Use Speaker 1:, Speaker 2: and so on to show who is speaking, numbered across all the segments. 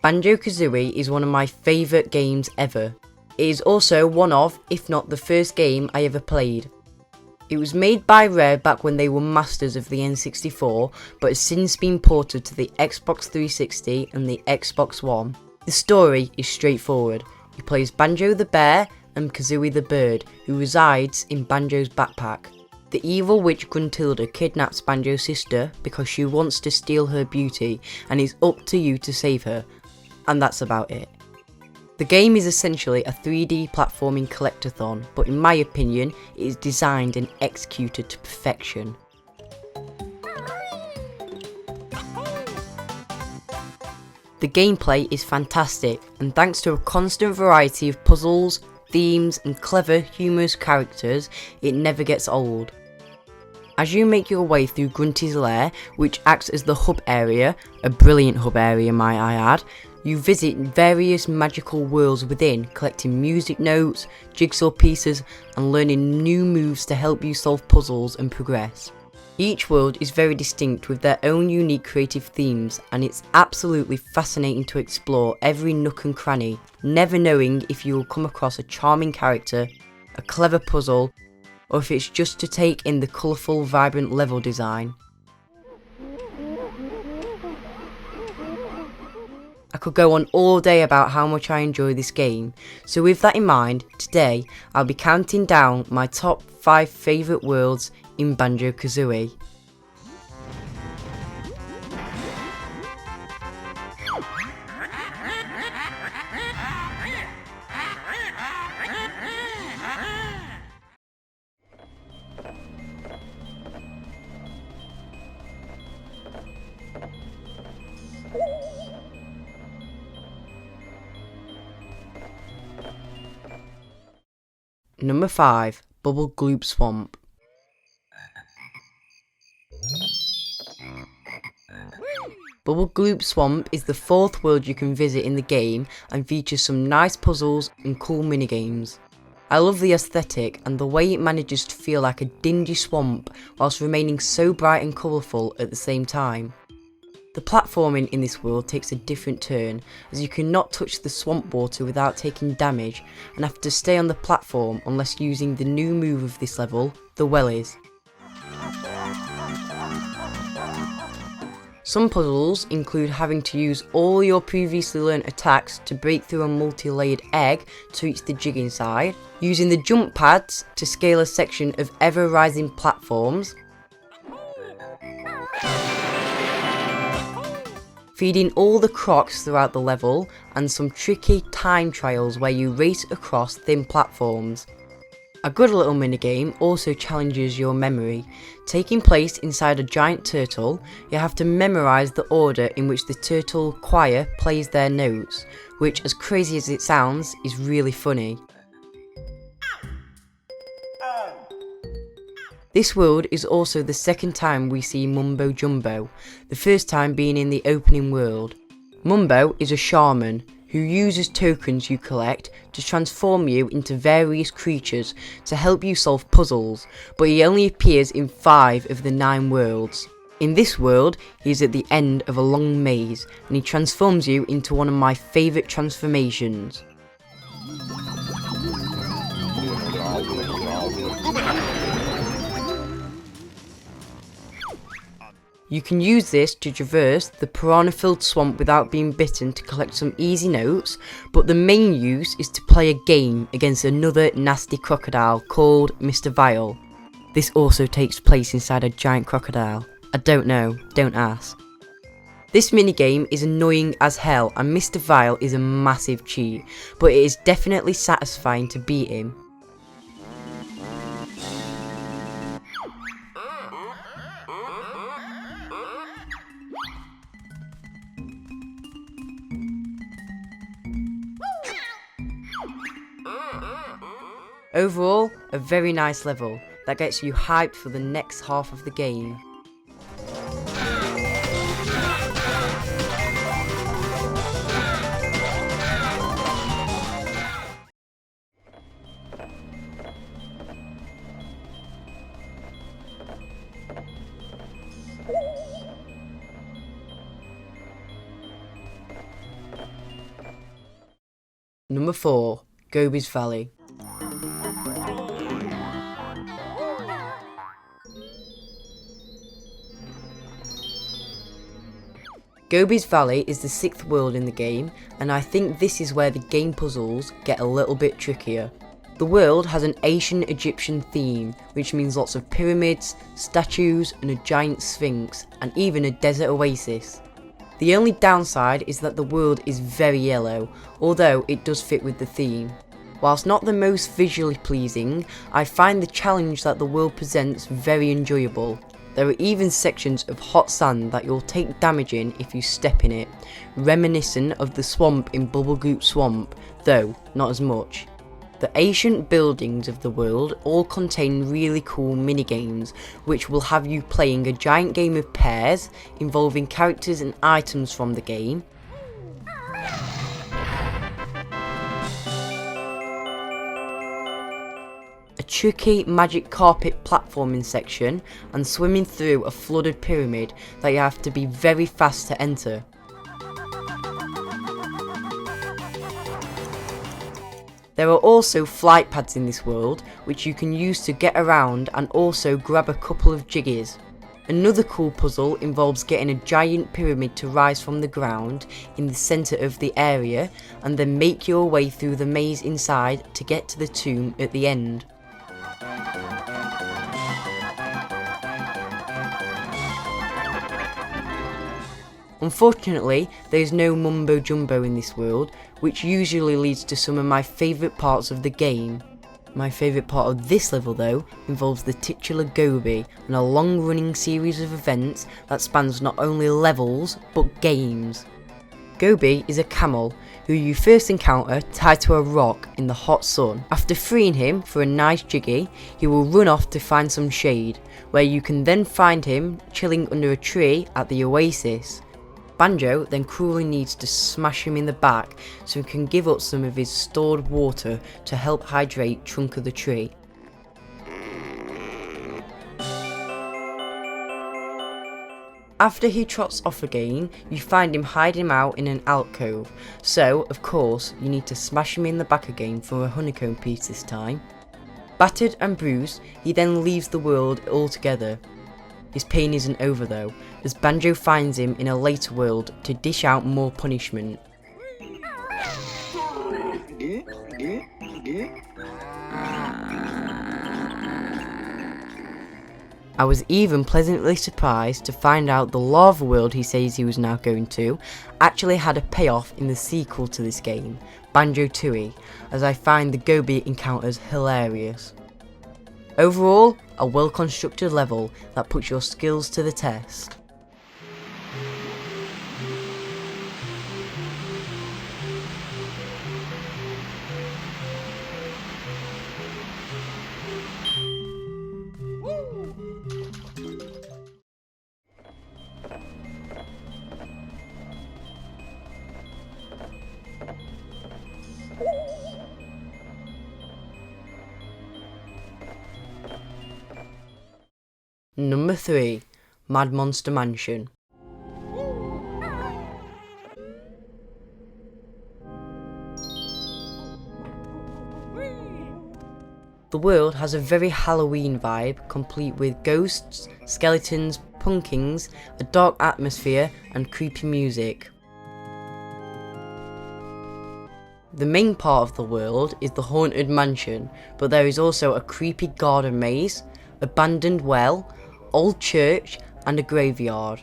Speaker 1: Banjo-Kazooie is one of my favourite games ever. It is also one of, if not the first game I ever played. It was made by Rare back when they were masters of the N64, but has since been ported to the Xbox 360 and the Xbox One. The story is straightforward. You play as Banjo the bear and Kazooie the bird, who resides in Banjo's backpack. The evil witch Gruntilda kidnaps Banjo's sister because she wants to steal her beauty, and it's up to you to save her. And that's about it. The game is essentially a 3D platforming collectathon, but in my opinion, it is designed and executed to perfection. The gameplay is fantastic, and thanks to a constant variety of puzzles, themes, and clever, humorous characters, it never gets old. As you make your way through Grunty's lair, which acts as the hub area, a brilliant hub area might I add, you visit various magical worlds within, collecting music notes, jigsaw pieces, and learning new moves to help you solve puzzles and progress. Each world is very distinct with their own unique creative themes, and it's absolutely fascinating to explore every nook and cranny, never knowing if you will come across a charming character, a clever puzzle, or if it's just to take in the colourful, vibrant level design. I could go on all day about how much I enjoy this game, so with that in mind, today I'll be counting down my top 5 favourite worlds in Banjo-Kazooie. Number 5. Bubble Gloop Swamp. Bubble Gloop Swamp is the 4th world you can visit in the game and features some nice puzzles and cool minigames. I love the aesthetic and the way it manages to feel like a dingy swamp whilst remaining so bright and colourful at the same time. The platforming in this world takes a different turn, as you cannot touch the swamp water without taking damage and have to stay on the platform unless using the new move of this level, the wellies. Some puzzles include having to use all your previously learnt attacks to break through a multi-layered egg to reach the jig inside, using the jump pads to scale a section of ever-rising platforms, feeding all the crocs throughout the level, and some tricky time trials where you race across thin platforms. A good little minigame also challenges your memory. Taking place inside a giant turtle, you have to memorise the order in which the turtle choir plays their notes, which, as crazy as it sounds, is really funny. This world is also the second time we see Mumbo Jumbo, the first time being in the opening world. Mumbo is a shaman who uses tokens you collect to transform you into various creatures to help you solve puzzles, but he only appears in 5 of the 9 worlds. In this world, he is at the end of a long maze, and he transforms you into one of my favourite transformations. You can use this to traverse the piranha-filled swamp without being bitten to collect some easy notes, but the main use is to play a game against another nasty crocodile called Mr. Vile. This also takes place inside a giant crocodile. I don't know, don't ask. This minigame is annoying as hell and Mr. Vile is a massive cheat, but it is definitely satisfying to beat him. Overall, a very nice level that gets you hyped for the next half of the game. Number 4. Gobi's Valley. Gobi's Valley is the 6th world in the game, and I think this is where the game puzzles get a little bit trickier. The world has an ancient Egyptian theme, which means lots of pyramids, statues and a giant sphinx, and even a desert oasis. The only downside is that the world is very yellow, although it does fit with the theme. Whilst not the most visually pleasing, I find the challenge that the world presents very enjoyable. There are even sections of hot sand that you'll take damage in if you step in it, reminiscent of the swamp in Bubblegoop Swamp, though not as much. The ancient buildings of the world all contain really cool minigames, which will have you playing a giant game of pairs involving characters and items from the game. A tricky magic carpet platforming section, and swimming through a flooded pyramid that you have to be very fast to enter. There are also flight pads in this world, which you can use to get around and also grab a couple of jiggies. Another cool puzzle involves getting a giant pyramid to rise from the ground in the centre of the area, and then make your way through the maze inside to get to the tomb at the end. Unfortunately, there is no mumbo jumbo in this world, which usually leads to some of my favourite parts of the game. My favourite part of this level though involves the titular Gobi and a long running series of events that spans not only levels but games. Gobi is a camel who you first encounter tied to a rock in the hot sun. After freeing him for a nice jiggy, he will run off to find some shade, where you can then find him chilling under a tree at the oasis. Banjo then cruelly needs to smash him in the back so he can give up some of his stored water to help hydrate trunk of the tree. After he trots off again, you find him hiding out in an alcove, so of course you need to smash him in the back again for a honeycomb piece this time. Battered and bruised, he then leaves the world altogether. His pain isn't over though, as Banjo finds him in a later world to dish out more punishment. I was even pleasantly surprised to find out the lava world he says he was now going to actually had a payoff in the sequel to this game, Banjo-Tooie, as I find the Gobi encounters hilarious. Overall, a well constructed level that puts your skills to the test. Number 3. Mad Monster Mansion. The world has a very Halloween vibe, complete with ghosts, skeletons, pumpkins, a dark atmosphere and creepy music. The main part of the world is the haunted mansion, but there is also a creepy garden maze, abandoned well, old church and a graveyard.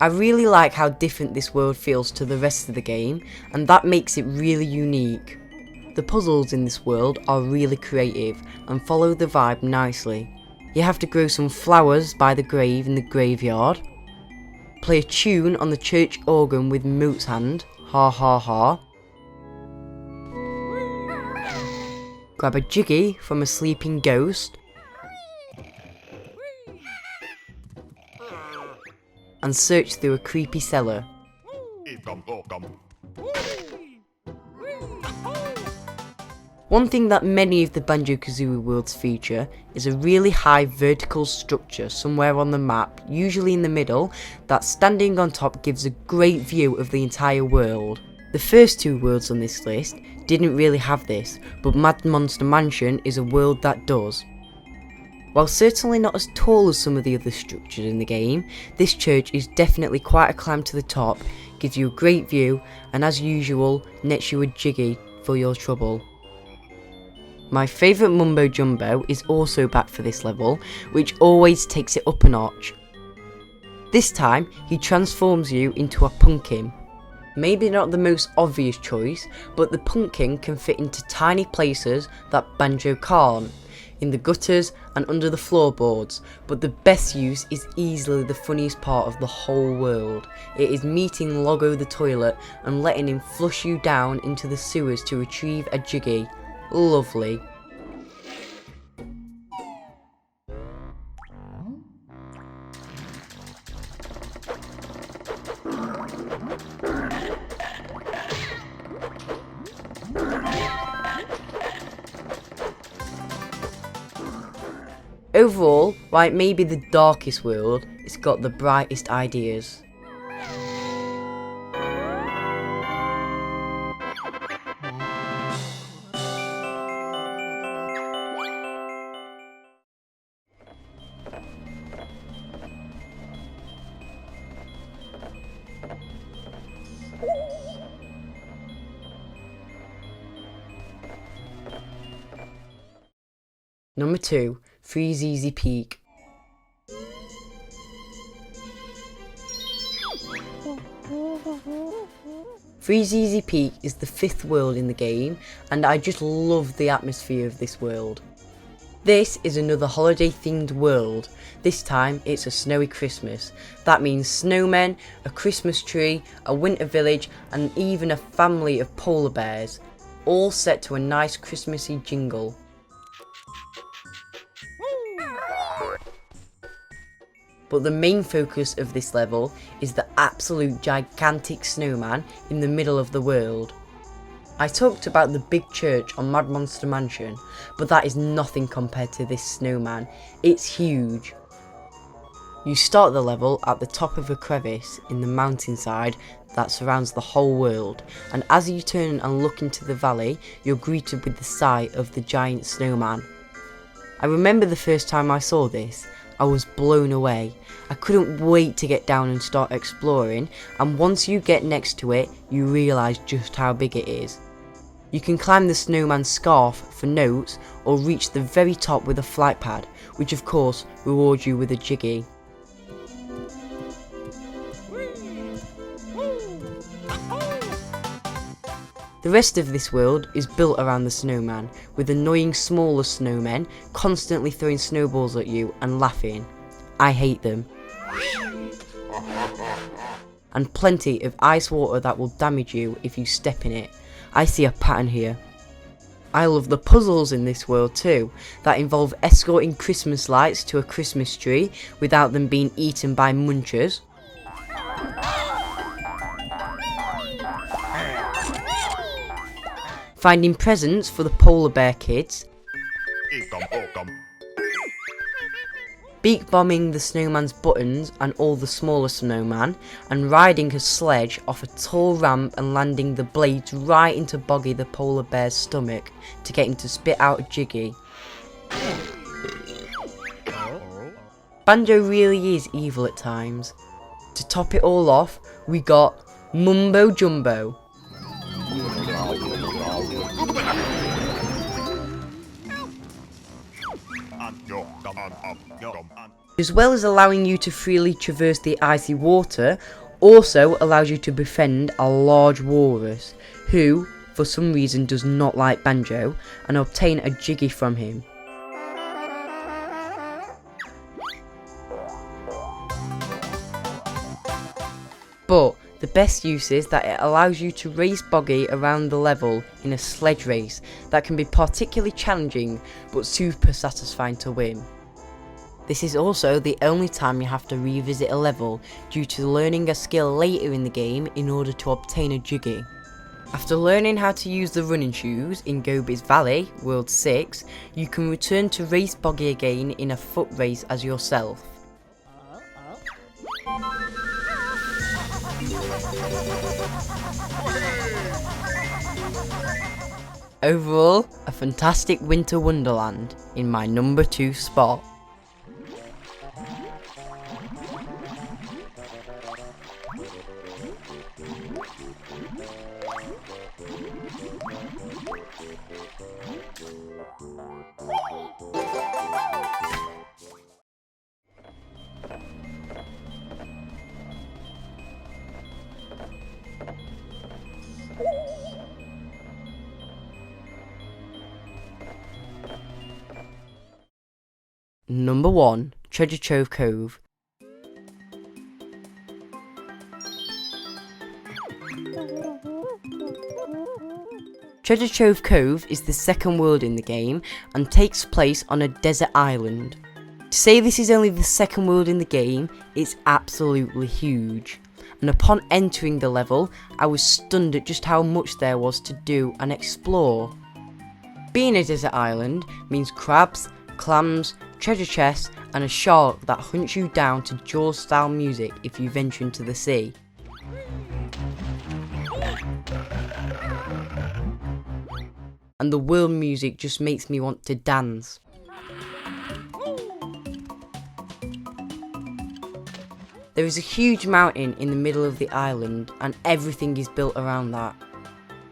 Speaker 1: I really like how different this world feels to the rest of the game, and that makes it really unique. The puzzles in this world are really creative and follow the vibe nicely. You have to grow some flowers by the grave in the graveyard, play a tune on the church organ with Moot's hand, ha ha ha, grab a jiggy from a sleeping ghost, and search through a creepy cellar. One thing that many of the Banjo-Kazooie Worlds feature is a really high vertical structure somewhere on the map, usually in the middle, that standing on top gives a great view of the entire world. The first two worlds on this list didn't really have this, but Mad Monster Mansion is a world that does. While certainly not as tall as some of the other structures in the game, this church is definitely quite a climb to the top, gives you a great view, and as usual, nets you a jiggy for your trouble. My favourite Mumbo Jumbo is also back for this level, which always takes it up a notch. This time, he transforms you into a pumpkin. Maybe not the most obvious choice, but the pumpkin can fit into tiny places that Banjo can't, in the gutters and under the floorboards, but the best use is easily the funniest part of the whole world. It is meeting Logo the toilet and letting him flush you down into the sewers to retrieve a jiggy. Lovely. Overall, while it may be the darkest world, it's got the brightest ideas. Number 2, Freeze Peak. Freeze Peak is the 5th world in the game, and I just love the atmosphere of this world. This is another holiday themed world. This time it's a snowy Christmas. That means snowmen, a Christmas tree, a winter village, and even a family of polar bears, all set to a nice Christmassy jingle. But the main focus of this level is the absolute gigantic snowman in the middle of the world. I talked about the big church on Mad Monster Mansion, but that is nothing compared to this snowman. It's huge. You start the level at the top of a crevice in the mountainside that surrounds the whole world, and as you turn and look into the valley, you're greeted with the sight of the giant snowman. I remember the first time I saw this, I was blown away. I couldn't wait to get down and start exploring, and once you get next to it, you realise just how big it is. You can climb the snowman's scarf for notes, or reach the very top with a flight pad, which of course rewards you with a jiggy. The rest of this world is built around the snowman, with annoying smaller snowmen constantly throwing snowballs at you and laughing. I hate them. And plenty of ice water that will damage you if you step in it. I see a pattern here. I love the puzzles in this world too, that involve escorting Christmas lights to a Christmas tree without them being eaten by munchers. Finding presents for the polar bear kids, beak bombing the snowman's buttons and all the smaller snowman, and riding a sledge off a tall ramp and landing the blades right into Boggy the polar bear's stomach to get him to spit out a jiggy. Banjo really is evil at times. To top it all off, we got Mumbo Jumbo. As well as allowing you to freely traverse the icy water, also allows you to befriend a large walrus, who, for some reason, does not like Banjo, and obtain a jiggy from him. But the best use is that it allows you to race Boggy around the level in a sledge race that can be particularly challenging but super satisfying to win. This is also the only time you have to revisit a level due to learning a skill later in the game in order to obtain a jiggy. After learning how to use the running shoes in Gobi's Valley, World 6, you can return to Race Boggy again in a foot race as yourself. Overall, a fantastic winter wonderland in my number 2 spot. Number 1, Treasure Trove Cove. Treasure Trove Cove is the second world in the game and takes place on a desert island. To say this is only the second world in the game, it's absolutely huge. And upon entering the level, I was stunned at just how much there was to do and explore. Being a desert island means crabs, clams, treasure chests and a shark that hunts you down to Jaws style music if you venture into the sea. And the world music just makes me want to dance. There is a huge mountain in the middle of the island and everything is built around that.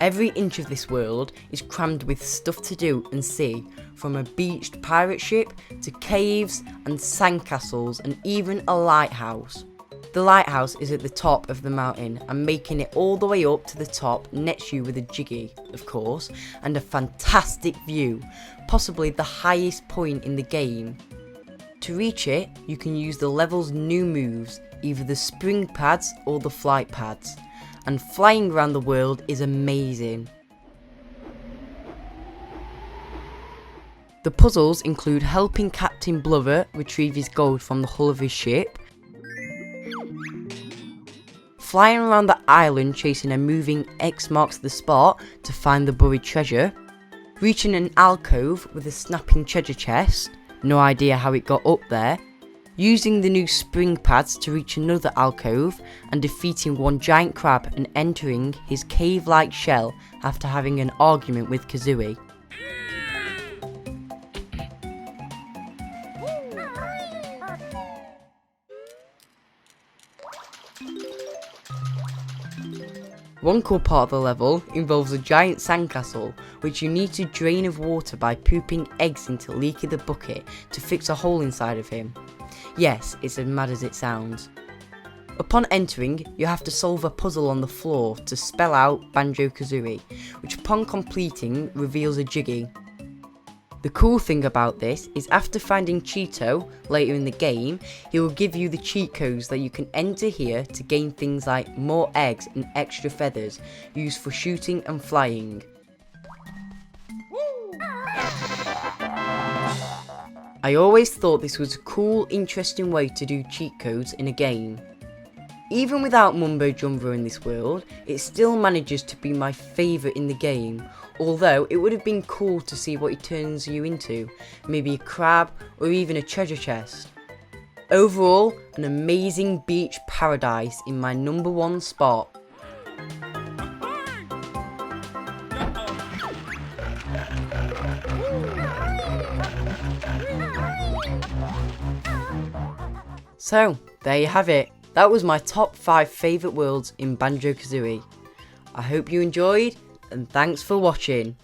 Speaker 1: Every inch of this world is crammed with stuff to do and see, from a beached pirate ship to caves and sandcastles and even a lighthouse. The lighthouse is at the top of the mountain and making it all the way up to the top nets you with a jiggy, of course, and a fantastic view, possibly the highest point in the game. To reach it, you can use the level's new moves, either the spring pads or the flight pads, and flying around the world is amazing. The puzzles include helping Captain Blubber retrieve his gold from the hull of his ship, flying around the island chasing a moving X marks the spot to find the buried treasure, reaching an alcove with a snapping treasure chest, no idea how it got up there, using the new spring pads to reach another alcove and defeating one giant crab and entering his cave-like shell after having an argument with Kazooie. One cool part of the level involves a giant sandcastle, which you need to drain of water by pooping eggs into Leaky the bucket to fix a hole inside of him. Yes, it's as mad as it sounds. Upon entering, you have to solve a puzzle on the floor to spell out Banjo-Kazooie, which upon completing reveals a jiggy. The cool thing about this is after finding Cheeto later in the game, he will give you the cheat codes that you can enter here to gain things like more eggs and extra feathers used for shooting and flying. I always thought this was a cool, interesting way to do cheat codes in a game. Even without Mumbo Jumbo in this world, it still manages to be my favourite in the game, although it would have been cool to see what he turns you into, maybe a crab or even a treasure chest. Overall, an amazing beach paradise in my number 1 spot. So, there you have it. That was my top 5 favourite worlds in Banjo-Kazooie. I hope you enjoyed, and thanks for watching.